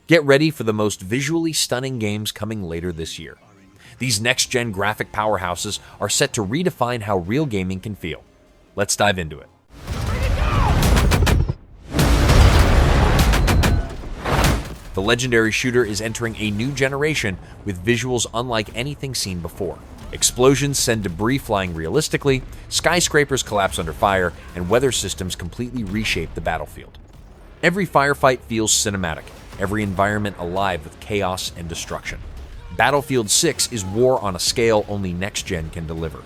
Get ready for the most visually stunning games coming later this year. These next-gen graphic powerhouses are set to redefine how real gaming can feel. Let's dive into it. The legendary shooter is entering a new generation with visuals unlike anything seen before. Explosions send debris flying realistically, skyscrapers collapse under fire, and weather systems completely reshape the battlefield. Every firefight feels cinematic, every environment alive with chaos and destruction. Battlefield 6 is war on a scale only next-gen can deliver.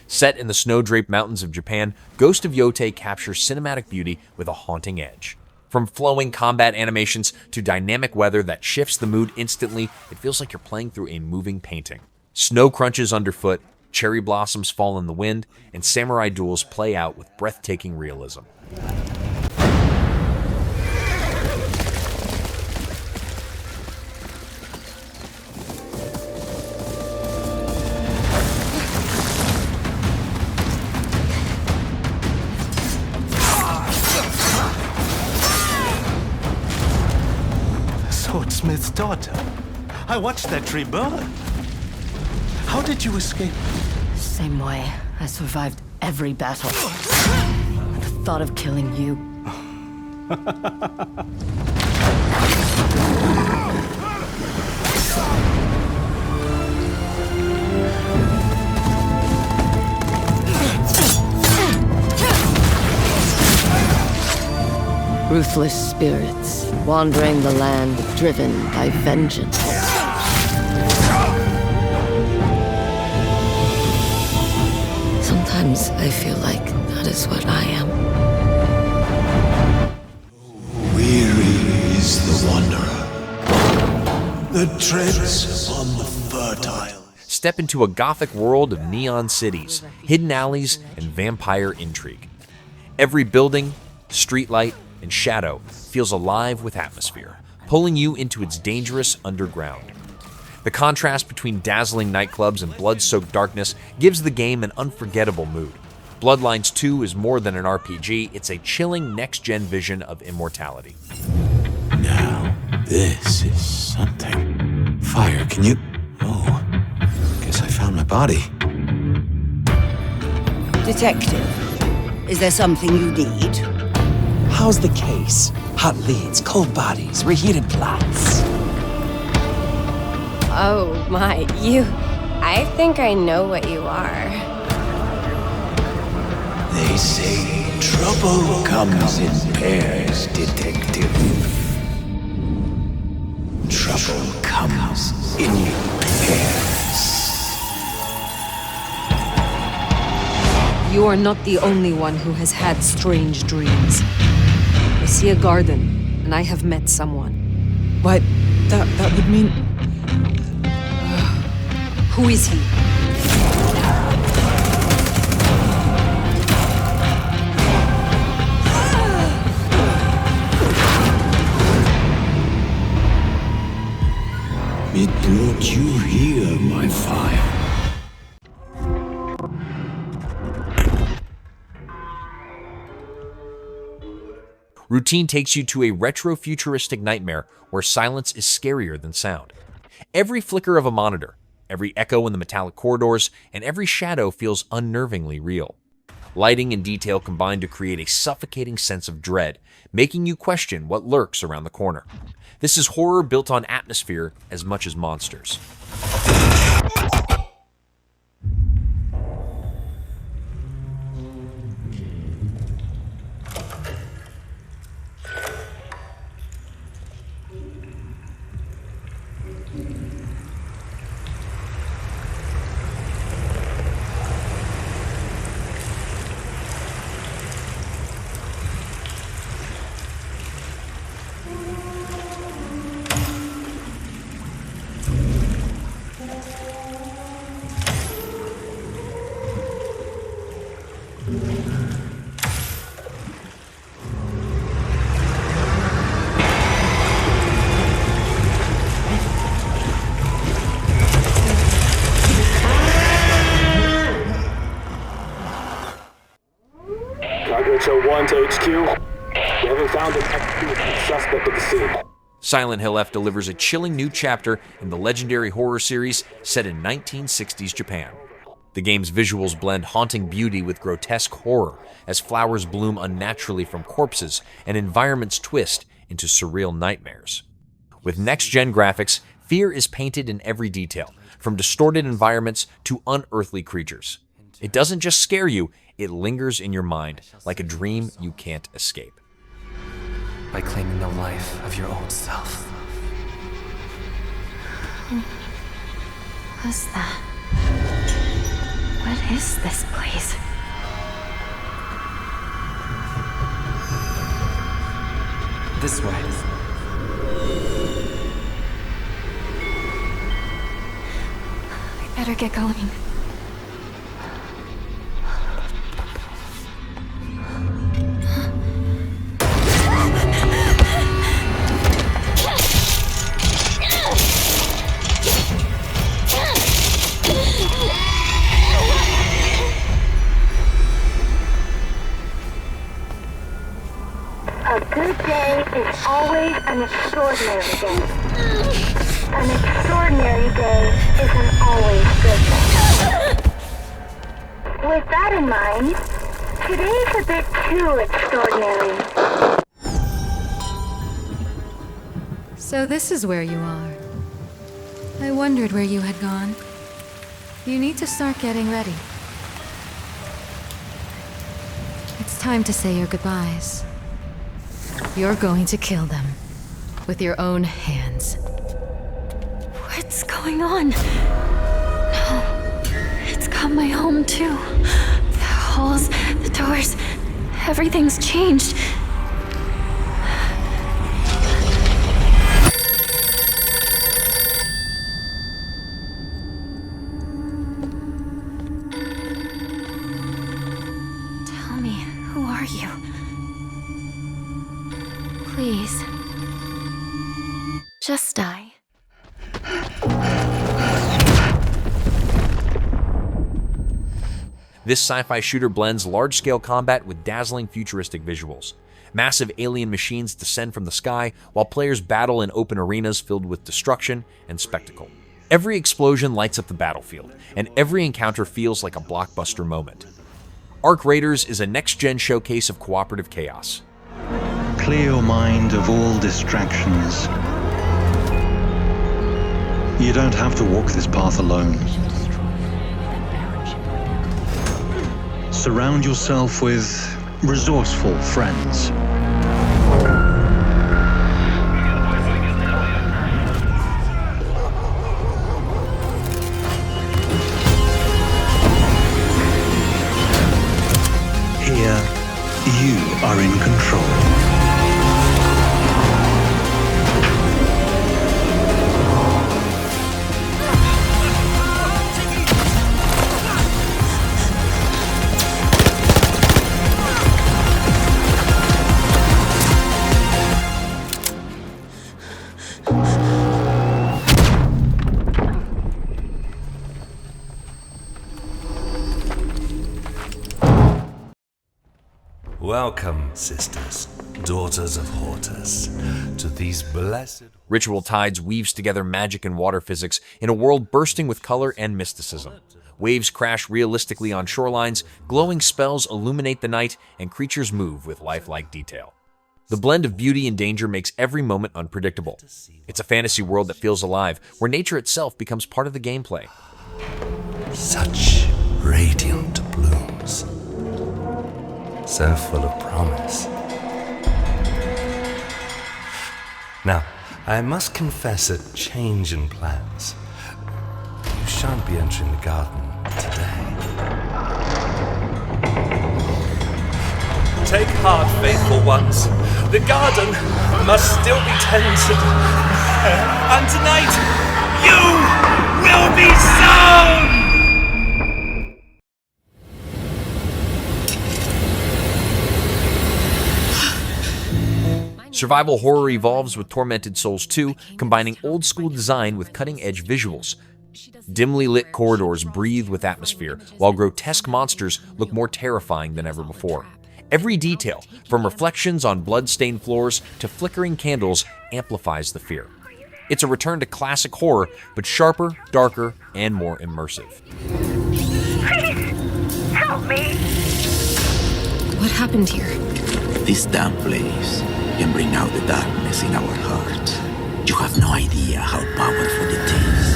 Set in the snow-draped mountains of Japan, Ghost of Yotei captures cinematic beauty with a haunting edge. From flowing combat animations to dynamic weather that shifts the mood instantly, it feels like you're playing through a moving painting. Snow crunches underfoot, cherry blossoms fall in the wind, and samurai duels play out with breathtaking realism. Swordsmith's daughter. I watched that tree burn. How did you escape? Same way. I survived every battle. The thought of killing you. Ruthless spirits, wandering the land, driven by vengeance. Sometimes I feel like that is what I am. Weary is the wanderer that treads upon the fertile. Step into a gothic world of neon cities, hidden alleys, and vampire intrigue. Every building, streetlight, and shadow feels alive with atmosphere, pulling you into its dangerous underground. The contrast between dazzling nightclubs and blood-soaked darkness gives the game an unforgettable mood. Bloodlines 2 is more than an RPG, it's a chilling next-gen vision of immortality. Now, this is something. Fire, can you... Oh, guess I found my body. Detective, is there something you need? How's the case? Hot leads, cold bodies, reheated plots. Oh my, you... I think I know what you are. They say trouble comes in pairs, detective. Trouble comes in pairs. You are not the only one who has had strange dreams. I see a garden, and I have met someone. But that would mean... Who is he? It brought you here, my fire. Routine takes you to a retro-futuristic nightmare where silence is scarier than sound. Every flicker of a monitor, Every echo in the metallic corridors and every shadow feels unnervingly real. Lighting and detail combine to create a suffocating sense of dread, making you question what lurks around the corner. This is horror built on atmosphere as much as monsters. Cargo 1 to HQ. We haven't found an active suspect at the scene. Silent Hill F delivers a chilling new chapter in the legendary horror series set in 1960s Japan. The game's visuals blend haunting beauty with grotesque horror as flowers bloom unnaturally from corpses and environments twist into surreal nightmares. With next-gen graphics, fear is painted in every detail, from distorted environments to unearthly creatures. It doesn't just scare you, it lingers in your mind like a dream you can't escape. By claiming the life of your old self. What's that? What is this place? This way. We better get going. A good day is always an extraordinary day. An extraordinary day isn't always good day. With that in mind, today's a bit too extraordinary. So this is where you are. I wondered where you had gone. You need to start getting ready. It's time to say your goodbyes. You're going to kill them with your own hands. What's going on? No. It's got my home too. The halls, the doors, everything's changed. Tell me, who are you? Please. Just die. This sci-fi shooter blends large-scale combat with dazzling futuristic visuals. Massive alien machines descend from the sky, while players battle in open arenas filled with destruction and spectacle. Every explosion lights up the battlefield, and every encounter feels like a blockbuster moment. Arc Raiders is a next-gen showcase of cooperative chaos. Clear your mind of all distractions. You don't have to walk this path alone. Surround yourself with resourceful friends. Here, you are in control. Welcome, sisters. daughters of Hortus, to these blessed... Ritual Tides weaves together magic and water physics in a world bursting with color and mysticism. Waves crash realistically on shorelines, glowing spells illuminate the night, and creatures move with lifelike detail. The blend of beauty and danger makes every moment unpredictable. It's a fantasy world that feels alive, where nature itself becomes part of the gameplay. Such radiant blooms. So full of promise. Now, I must confess a change in plans. You shan't be entering the garden today. Take heart, faithful ones. The garden must still be tended. And tonight, you will be sown! Survival horror evolves with Tormented Souls 2, combining old-school design with cutting-edge visuals. Dimly lit corridors breathe with atmosphere, while grotesque monsters look more terrifying than ever before. Every detail, from reflections on blood-stained floors to flickering candles, amplifies the fear. It's a return to classic horror, but sharper, darker, and more immersive. Please, help me! What happened here? This damn place can bring out the darkness in our hearts. You have no idea how powerful it is.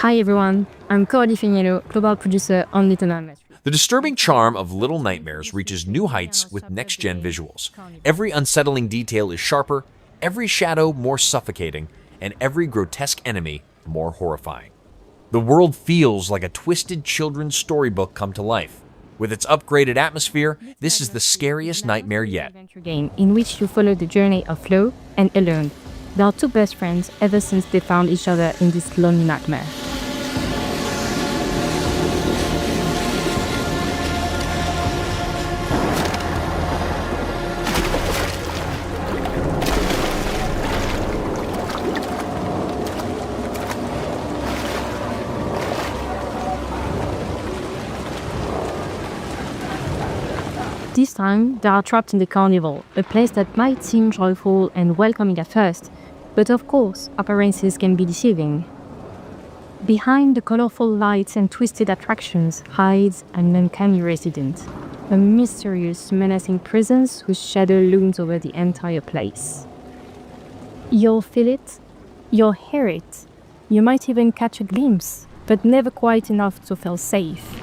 Hi everyone, I'm Coralie Feniello, global producer on Little Nightmares. The disturbing charm of Little Nightmares reaches new heights with next-gen visuals. Every unsettling detail is sharper, every shadow more suffocating, and every grotesque enemy more horrifying. The world feels like a twisted children's storybook come to life. With its upgraded atmosphere, this is the scariest nightmare yet. Adventure game in which you follow the journey of Flo and Alone. They are two best friends ever since they found each other in this lonely nightmare. This time, they are trapped in the carnival, a place that might seem joyful and welcoming at first, but of course, appearances can be deceiving. Behind the colorful lights and twisted attractions hides an uncanny resident, a mysterious, menacing presence whose shadow looms over the entire place. You'll feel it, you'll hear it, you might even catch a glimpse, but never quite enough to feel safe.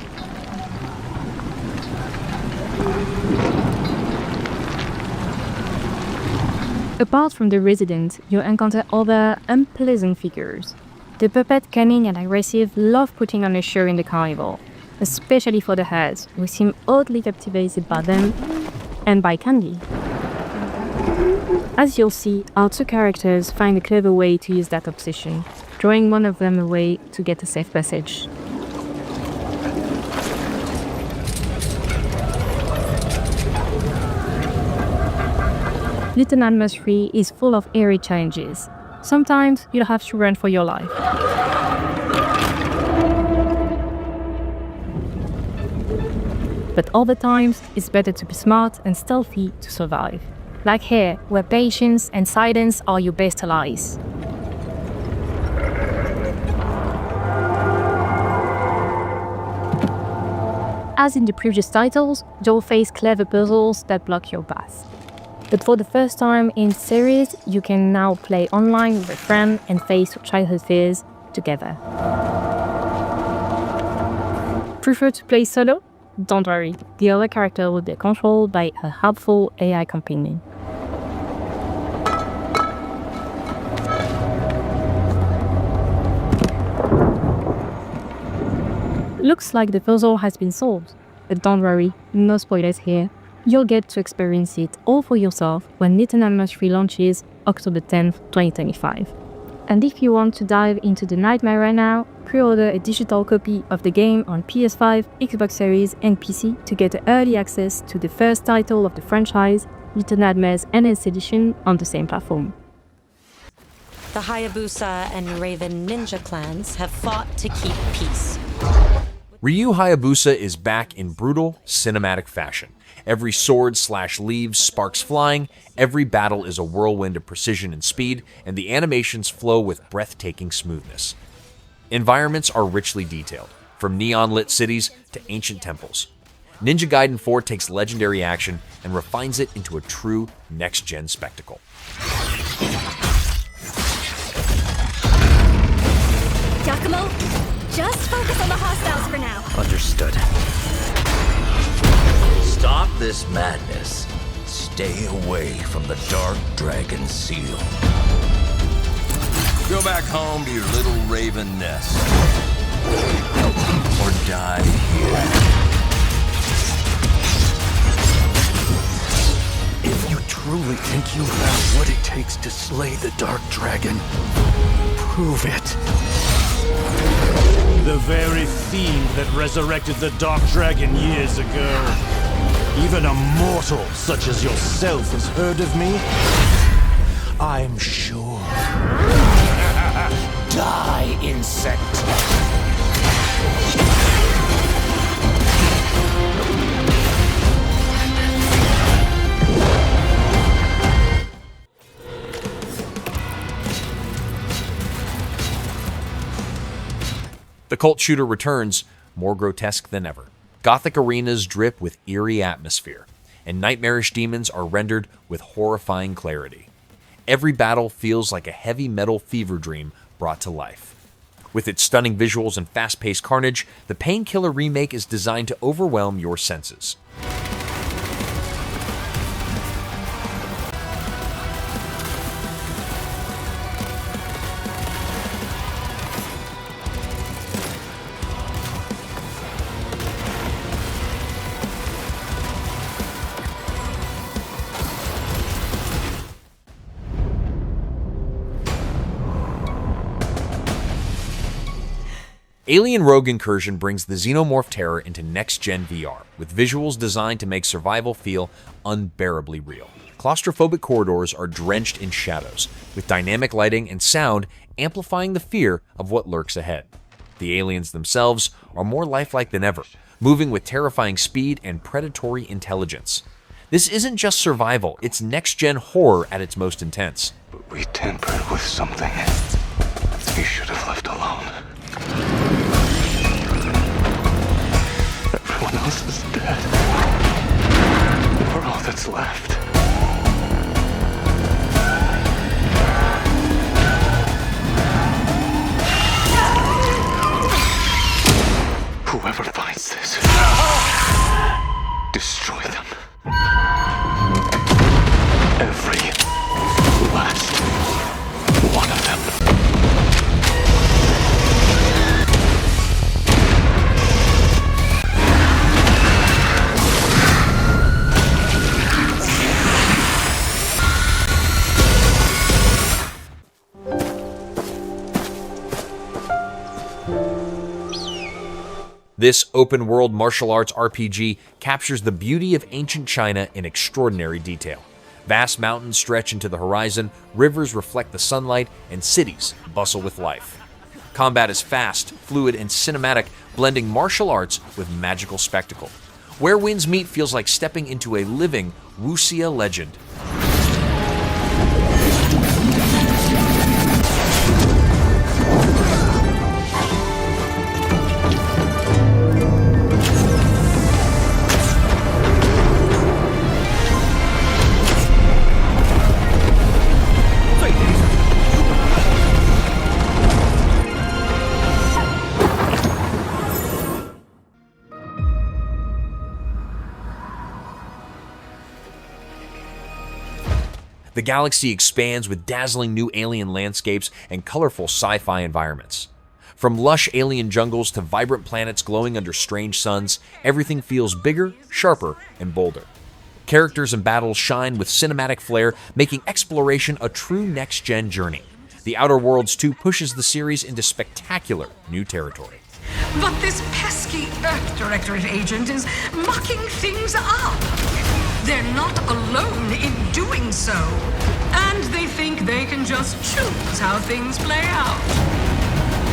Apart from the resident, you encounter other unpleasant figures. The puppet, cunning and aggressive, love putting on a show in the carnival, especially for the heads, who seem oddly captivated by them and by candy. As you'll see, our two characters find a clever way to use that obsession, drawing one of them away to get a safe passage. Little Nightmares 3 is full of eerie challenges. Sometimes you'll have to run for your life. But other times, it's better to be smart and stealthy to survive. Like here, where patience and silence are your best allies. As in the previous titles, you'll face clever puzzles that block your path. But for the first time in the series, you can now play online with a friend and face childhood fears together. Prefer to play solo? Don't worry, the other character will be controlled by a helpful AI companion. Looks like the puzzle has been solved, but don't worry, no spoilers here. You'll get to experience it all for yourself when Little Nightmares 3 launches October 10th, 2025. And if you want to dive into the nightmare right now, pre-order a digital copy of the game on PS5, Xbox Series and PC to get early access to the first title of the franchise, Little Nightmares NS Edition, on the same platform. The Hayabusa and Raven ninja clans have fought to keep peace. Ryu Hayabusa is back in brutal, cinematic fashion. Every sword/leaves sparks flying, every battle is a whirlwind of precision and speed, and the animations flow with breathtaking smoothness. Environments are richly detailed, from neon-lit cities to ancient temples. Ninja Gaiden 4 takes legendary action and refines it into a true next-gen spectacle. Giacomo, just focus on the hostiles for now. Understood. Stop this madness. Stay away from the Dark Dragon Seal. Go back home to your little raven nest. Or die here. If you truly think you have what it takes to slay the Dark Dragon, prove it. The very fiend that resurrected the Dark Dragon years ago. Even a mortal such as yourself has heard of me? I'm sure. Die, insect! The cult shooter returns, more grotesque than ever. Gothic arenas drip with eerie atmosphere, and nightmarish demons are rendered with horrifying clarity. Every battle feels like a heavy metal fever dream brought to life. With its stunning visuals and fast-paced carnage, the Painkiller Remake is designed to overwhelm your senses. Alien Rogue Incursion brings the xenomorph terror into next-gen VR, with visuals designed to make survival feel unbearably real. Claustrophobic corridors are drenched in shadows, with dynamic lighting and sound amplifying the fear of what lurks ahead. The aliens themselves are more lifelike than ever, moving with terrifying speed and predatory intelligence. This isn't just survival, it's next-gen horror at its most intense. But we tampered with something we should have left alone. Everyone else is dead. We're all that's left. Whoever finds this, destroy them. Every last one of them. This open-world martial arts RPG captures the beauty of ancient China in extraordinary detail. Vast mountains stretch into the horizon, rivers reflect the sunlight, and cities bustle with life. Combat is fast, fluid, and cinematic, blending martial arts with magical spectacle. Where Winds Meet feels like stepping into a living wuxia legend. The galaxy expands with dazzling new alien landscapes and colorful sci-fi environments. From lush alien jungles to vibrant planets glowing under strange suns, everything feels bigger, sharper, and bolder. Characters and battles shine with cinematic flair, making exploration a true next-gen journey. The Outer Worlds 2 pushes the series into spectacular new territory. But this pesky Earth Directorate agent is mucking things up. They're not alone in doing so. And they think they can just choose how things play out.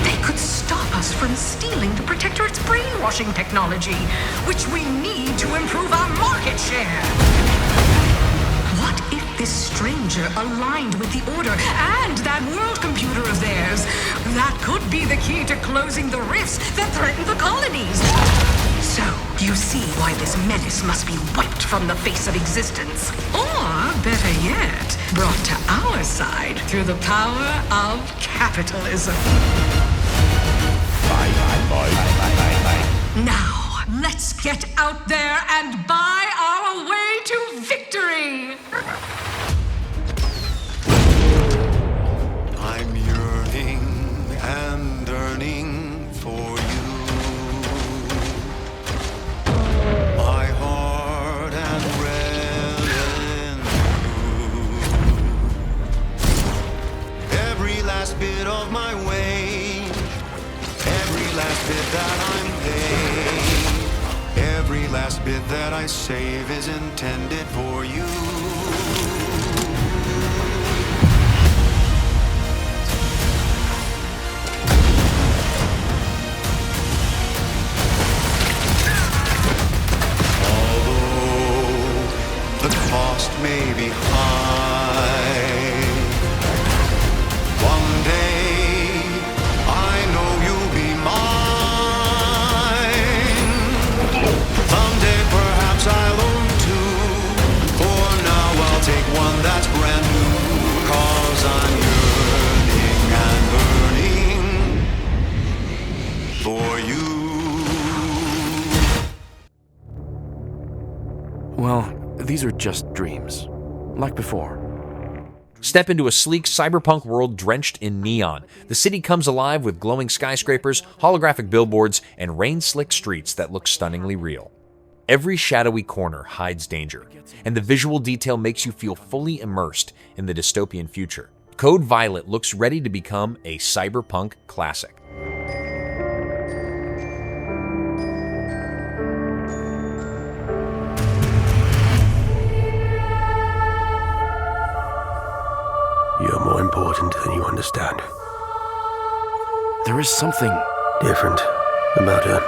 They could stop us from stealing the Protectorate's brainwashing technology, which we need to improve our market share. What if this stranger aligned with the Order and that world computer of theirs? That could be the key to closing the rifts that threaten the colonies. So, you see why this menace must be wiped from the face of existence. Or, better yet, brought to our side through the power of capitalism. Now, let's get out there and buy our way to victory! I'm yearning and yearning for you. My heart and red in you. Every last bit of my wage, every last bit that I'm paid, every last bit that I save is intended for you. The cost may be high. One day, I know you'll be mine. Someday, perhaps I'll own two. For now, I'll take one that's brand new. 'Cause I'm yearning and burning for you. Well, these are just dreams, like before. Step into a sleek cyberpunk world drenched in neon. The city comes alive with glowing skyscrapers, holographic billboards, and rain-slick streets that look stunningly real. Every shadowy corner hides danger, and the visual detail makes you feel fully immersed in the dystopian future. Code Violet looks ready to become a cyberpunk classic. You're more important than you understand. There is something different about her.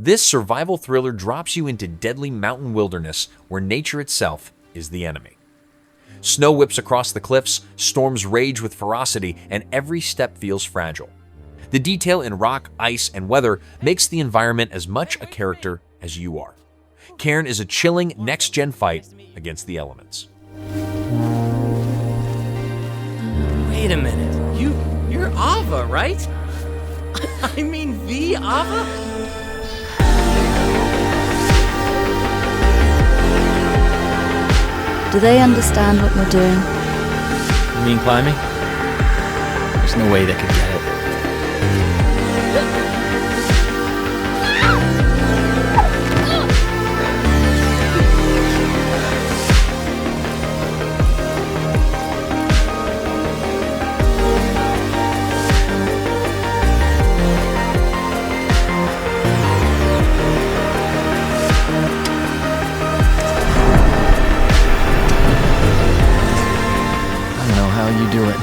This survival thriller drops you into deadly mountain wilderness where nature itself is the enemy. Snow whips across the cliffs, storms rage with ferocity, and every step feels fragile. The detail in rock, ice, and weather makes the environment as much a character as you are. Cairn is a chilling next-gen fight against the elements. Wait a minute. You're Ava, right? I mean, the Ava? Do they understand what we're doing? You mean climbing? There's no way they could get it. you do it?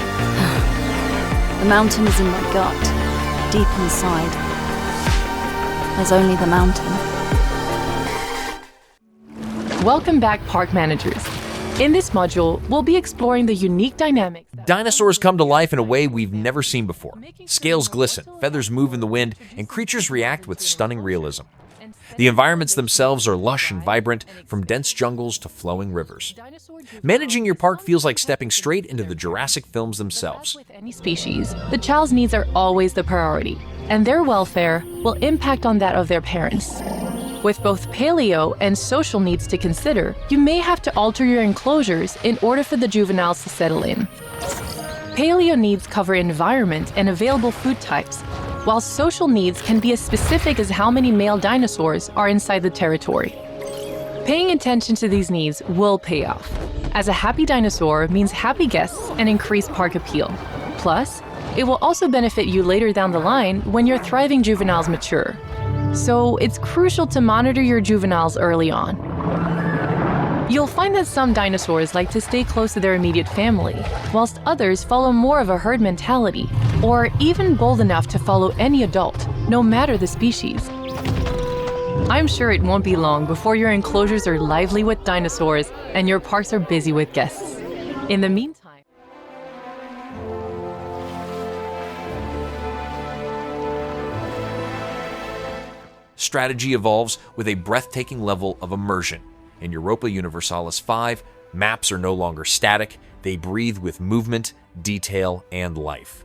The mountain is in my gut, deep inside. There's only the mountain. Welcome back, park managers. In this module, we'll be exploring the unique dynamics. Dinosaurs come to life in a way we've never seen before. Scales glisten, feathers move in the wind, and creatures react with stunning realism. The environments themselves are lush and vibrant, from dense jungles to flowing rivers. Managing your park feels like stepping straight into the Jurassic films themselves. With any species, the child's needs are always the priority, and their welfare will impact on that of their parents. With both paleo and social needs to consider, you may have to alter your enclosures in order for the juveniles to settle in. Paleo needs cover environment and available food types, while social needs can be as specific as how many male dinosaurs are inside the territory. Paying attention to these needs will pay off, as a happy dinosaur means happy guests and increased park appeal. Plus, it will also benefit you later down the line when your thriving juveniles mature. So it's crucial to monitor your juveniles early on. You'll find that some dinosaurs like to stay close to their immediate family, whilst others follow more of a herd mentality, or even bold enough to follow any adult, no matter the species. I'm sure it won't be long before your enclosures are lively with dinosaurs and your parks are busy with guests. In the meantime, strategy evolves with a breathtaking level of immersion. In Europa Universalis V, maps are no longer static, they breathe with movement, detail, and life.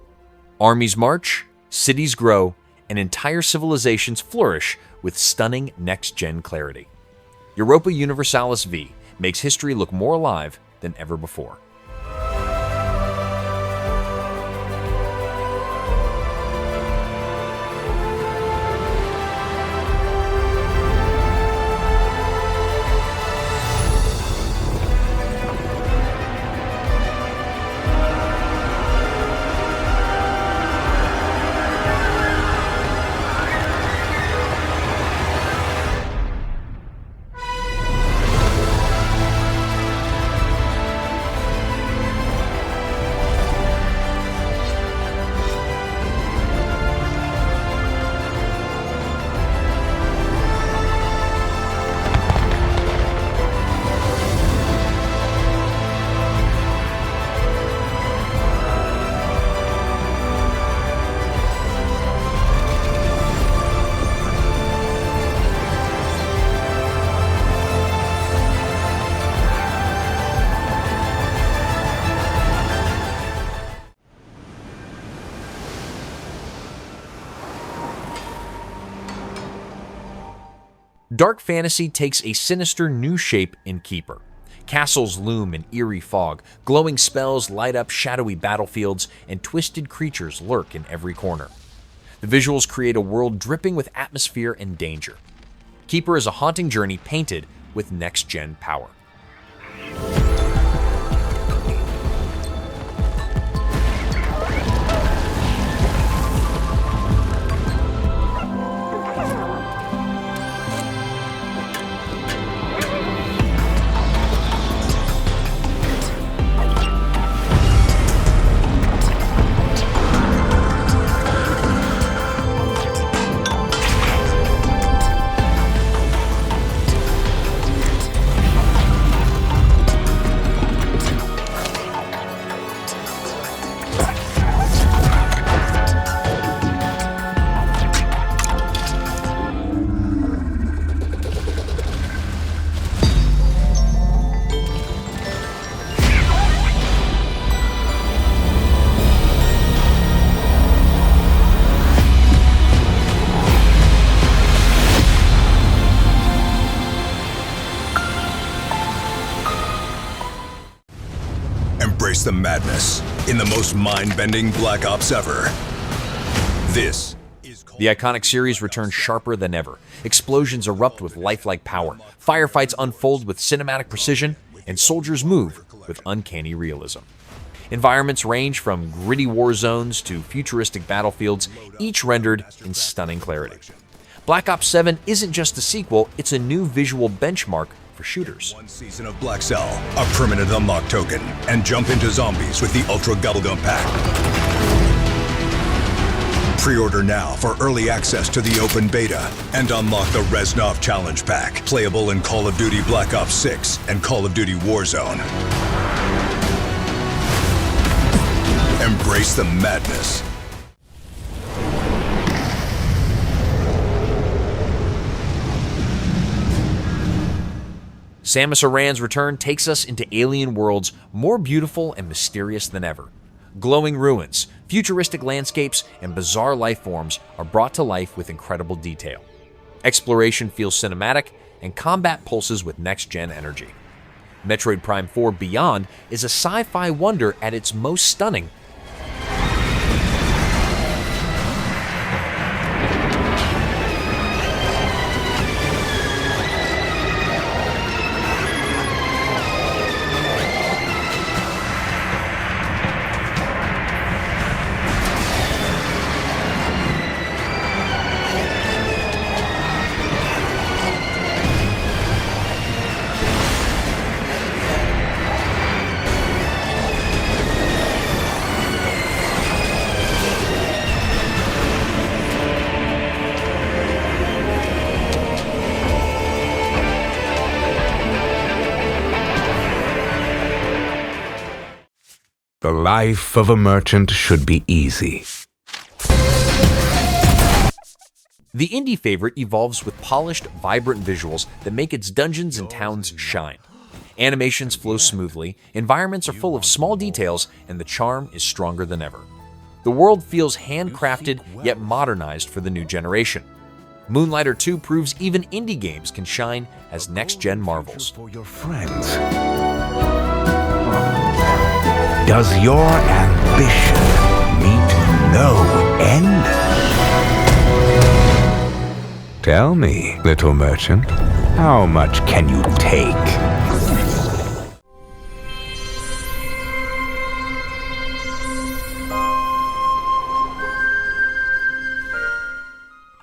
Armies march, cities grow, and entire civilizations flourish with stunning next-gen clarity. Europa Universalis V makes history look more alive than ever before. Dark fantasy takes a sinister new shape in Keeper. Castles loom in eerie fog, glowing spells light up shadowy battlefields, and twisted creatures lurk in every corner. The visuals create a world dripping with atmosphere and danger. Keeper is a haunting journey painted with next-gen power. Embrace the madness in the most mind-bending Black Ops ever. This is the iconic series returns sharper than ever. Explosions erupt with lifelike power, firefights unfold with cinematic precision, and soldiers move with uncanny realism. Environments range from gritty war zones to futuristic battlefields, each rendered in stunning clarity. Black Ops 7 isn't just a sequel, it's a new visual benchmark for for shooters. One season of Black Cell, a permanent unlock token, and jump into zombies with the Ultra Bubblegum Pack. Pre-order now for early access to the open beta and unlock the Reznov Challenge Pack, playable in Call of Duty Black Ops 6 and Call of Duty Warzone. Embrace the madness. Samus Aran's return takes us into alien worlds more beautiful and mysterious than ever. Glowing ruins, futuristic landscapes, and bizarre life forms are brought to life with incredible detail. Exploration feels cinematic, and combat pulses with next-gen energy. Metroid Prime 4 Beyond is a sci-fi wonder at its most stunning. The life of a merchant should be easy. The indie favorite evolves with polished, vibrant visuals that make its dungeons and towns shine. Animations flow smoothly, environments are full of small details, and the charm is stronger than ever. The world feels handcrafted yet modernized for the new generation. Moonlighter 2 proves even indie games can shine as next-gen marvels. For your friends. Does your ambition meet no end? Tell me, little merchant, how much can you take?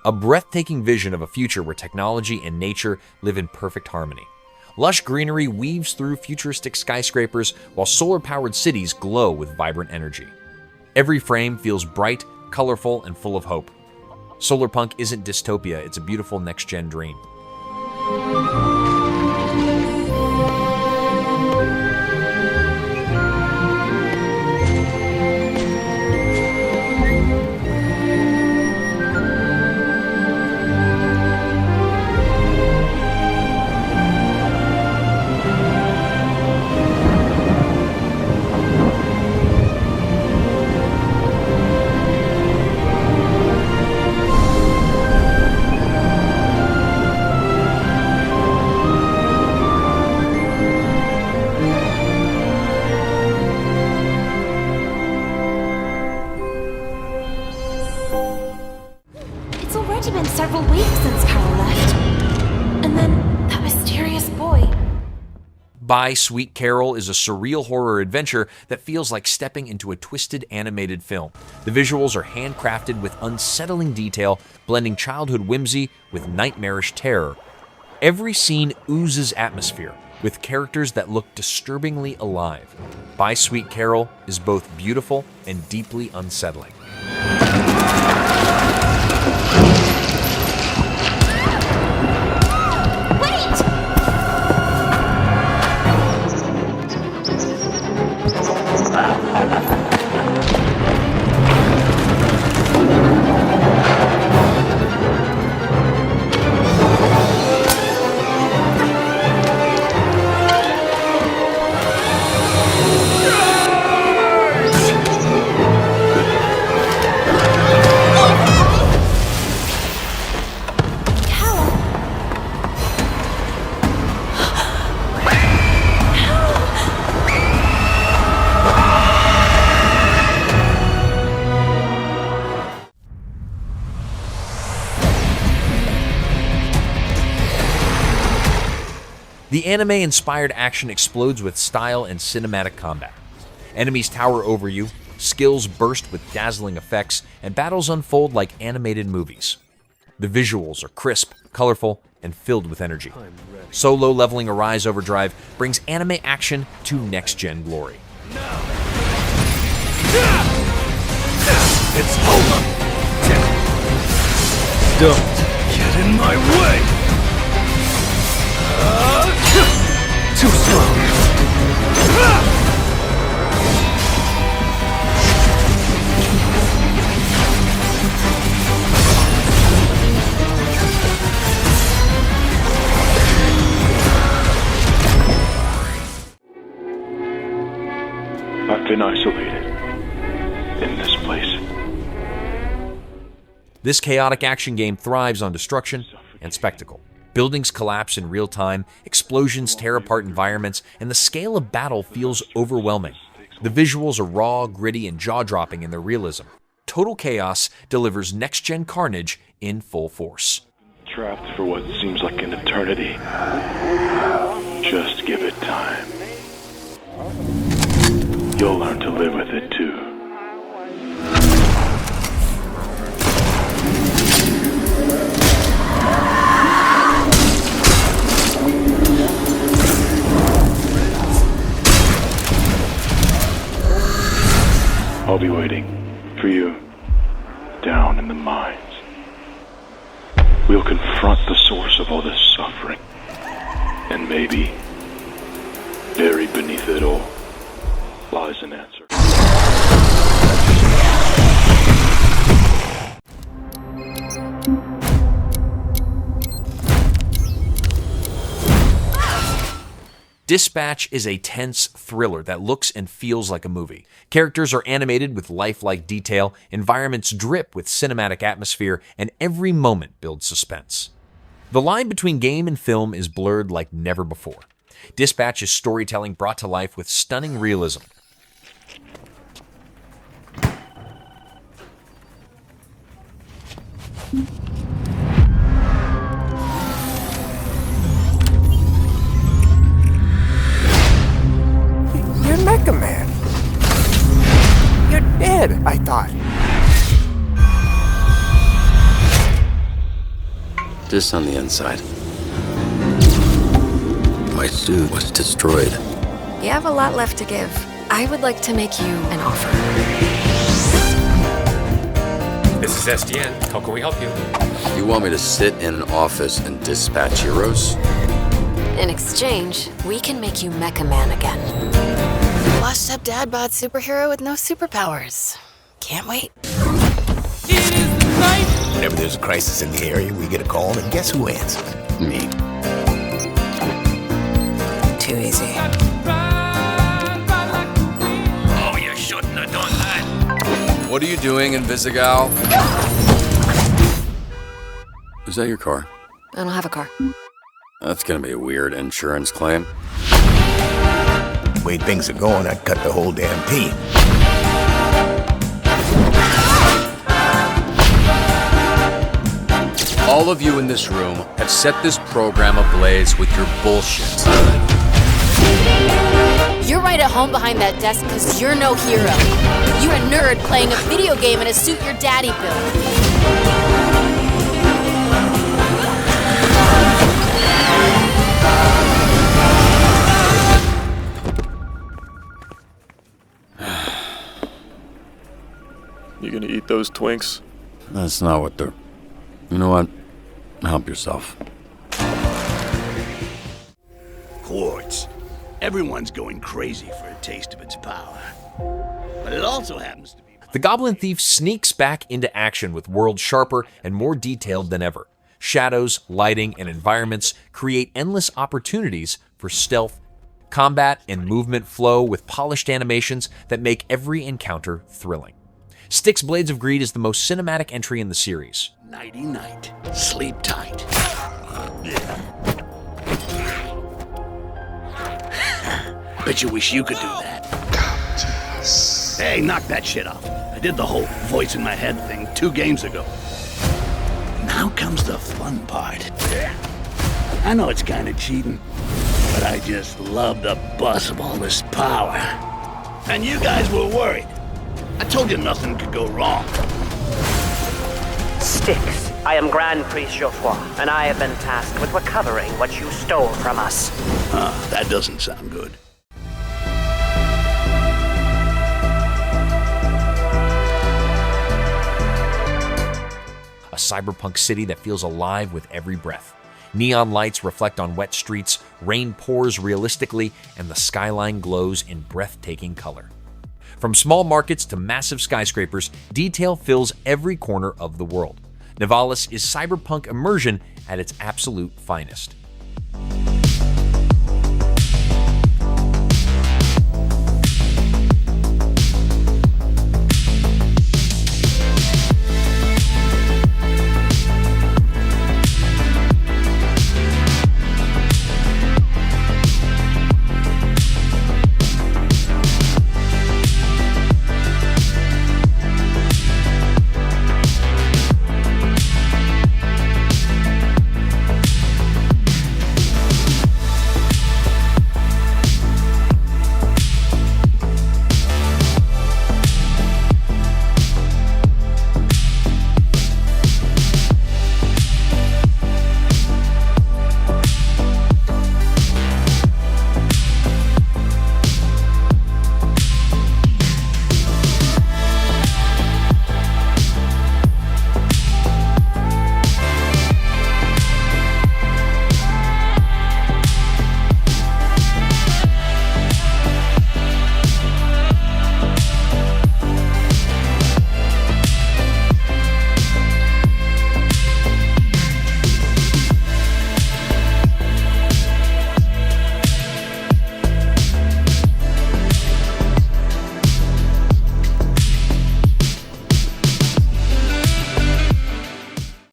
A breathtaking vision of a future where technology and nature live in perfect harmony. Lush greenery weaves through futuristic skyscrapers while solar-powered cities glow with vibrant energy. Every frame feels bright, colorful, and full of hope. Solarpunk isn't dystopia, it's a beautiful next-gen dream. It's already been several weeks since Carole left. And then that mysterious boy. By Sweet Carole is a surreal horror adventure that feels like stepping into a twisted animated film. The visuals are handcrafted with unsettling detail, blending childhood whimsy with nightmarish terror. Every scene oozes atmosphere, with characters that look disturbingly alive. By Sweet Carole is both beautiful and deeply unsettling. The anime-inspired action explodes with style and cinematic combat. Enemies tower over you, skills burst with dazzling effects, and battles unfold like animated movies. The visuals are crisp, colorful, and filled with energy. Solo leveling Arise Overdrive brings anime action to next-gen glory. It's over! Don't get in my way! Too slow! I've been isolated in this place. This chaotic action game thrives on destruction and spectacle. Buildings collapse in real time, explosions tear apart environments, and the scale of battle feels overwhelming. The visuals are raw, gritty, and jaw-dropping in their realism. Total Chaos delivers next-gen carnage in full force. Trapped for what seems like an eternity. Just give it time. You'll learn to live with it too. I'll be waiting for you down in the mines. We'll confront the source of all this suffering. And maybe, buried beneath it all, lies an answer. Dispatch is a tense thriller that looks and feels like a movie. Characters are animated with lifelike detail, environments drip with cinematic atmosphere, and every moment builds suspense. The line between game and film is blurred like never before. Dispatch is storytelling brought to life with stunning realism. You're Mecha Man. You're dead, I thought. Just on the inside. My suit was destroyed. You have a lot left to give. I would like to make you an offer. This is SDN. How can we help you? You want me to sit in an office and dispatch heroes? In exchange, we can make you Mecha Man again. Washed up dad bod superhero with no superpowers. Can't wait. Whenever there's a crisis in the area, we get a call, and guess who answers? Me. Too easy. Oh, you shouldn't have done that. What are you doing, Invisigal? Is that your car? I don't have a car. That's gonna be a weird insurance claim. The way things are going, I'd cut the whole damn team. All of you in this room have set this program ablaze with your bullshit. You're right at home behind that desk because you're no hero. You're a nerd playing a video game in a suit your daddy built. You gonna eat those Twinks? That's not what they're... You know what? Help yourself. Quartz. Everyone's going crazy for a taste of its power. But it also happens to be... The Goblin Thief sneaks back into action with worlds sharper and more detailed than ever. Shadows, lighting, and environments create endless opportunities for stealth. Combat and movement flow with polished animations that make every encounter thrilling. Styx Blades of Greed is the most cinematic entry in the series. Nighty-night. Sleep tight. Bet you wish you could do that. Hey, knock that shit off. I did the whole voice in my head thing 2 games ago. Now comes the fun part. I know it's kind of cheating, but I just love the buzz of all this power. And you guys were worried. I told you nothing could go wrong. Styx, I am Grand Priest Geoffroy, and I have been tasked with recovering what you stole from us. That doesn't sound good. A cyberpunk city that feels alive with every breath. Neon lights reflect on wet streets, rain pours realistically, and the skyline glows in breathtaking color. From small markets to massive skyscrapers, detail fills every corner of the world. Nivalis is cyberpunk immersion at its absolute finest.